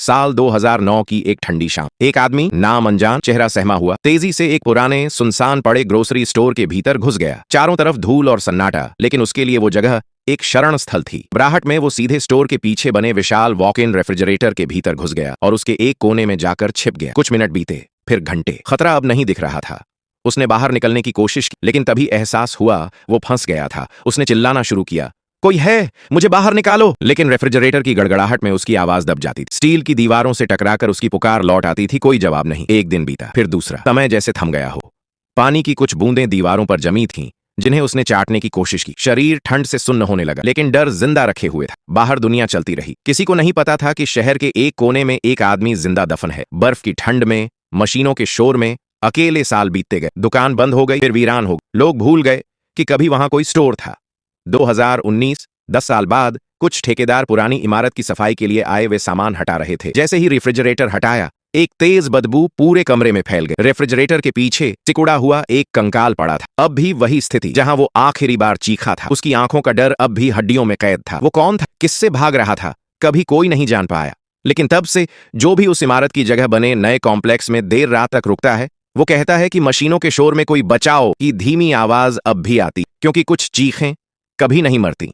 साल 2009 की एक ठंडी शाम, एक आदमी नाम अनजान, चेहरा सहमा हुआ, तेजी से एक पुराने सुनसान पड़े ग्रोसरी स्टोर के भीतर घुस गया। चारों तरफ धूल और सन्नाटा, लेकिन उसके लिए वो जगह एक शरण स्थल थी। घबराहट में वो सीधे स्टोर के पीछे बने विशाल वॉक इन रेफ्रिजरेटर के भीतर घुस गया और उसके एक कोने में जाकर छिप गया। कुछ मिनट बीते, फिर घंटे। खतरा अब नहीं दिख रहा था। उसने बाहर निकलने की कोशिश की, लेकिन तभी एहसास हुआ वो फंस गया था। उसने चिल्लाना शुरू किया, कोई है, मुझे बाहर निकालो। लेकिन रेफ्रिजरेटर की गड़गड़ाहट में उसकी आवाज दब जाती थी। स्टील की दीवारों से टकराकर उसकी पुकार लौट आती थी, कोई जवाब नहीं। एक दिन बीता, फिर दूसरा। समय जैसे थम गया हो। पानी की कुछ बूंदें दीवारों पर जमी थीं, जिन्हें उसने चाटने की कोशिश की। शरीर ठंड से सुन्न होने लगा, लेकिन डर जिंदा रखे हुए था। बाहर दुनिया चलती रही। किसी को नहीं पता था कि शहर के एक कोने में एक आदमी जिंदा दफन है। बर्फ की ठंड में, मशीनों के शोर में अकेले साल बीतते गए। दुकान बंद हो गई, फिर वीरान हो गई। लोग भूल गए कि कभी वहां कोई स्टोर था। 2019, 10 साल बाद, कुछ ठेकेदार पुरानी इमारत की सफाई के लिए आए वे सामान हटा रहे थे। जैसे ही रेफ्रिजरेटर हटाया, एक तेज बदबू पूरे कमरे में फैल गई। रेफ्रिजरेटर के पीछे सिकुड़ा हुआ एक कंकाल पड़ा था। अब भी वही स्थिति, जहां वो आखिरी बार चीखा था। उसकी आंखों का डर अब भी हड्डियों में कैद था। वो कौन था, किससे भाग रहा था, कभी कोई नहीं जान पाया। लेकिन तब से जो भी उस इमारत की जगह बने नए कॉम्प्लेक्स में देर रात तक रुकता है, वो कहता है कि मशीनों के शोर में कोई बचाओ की धीमी आवाज अब भी आती, क्योंकि कुछ चीखें कभी नहीं मरती।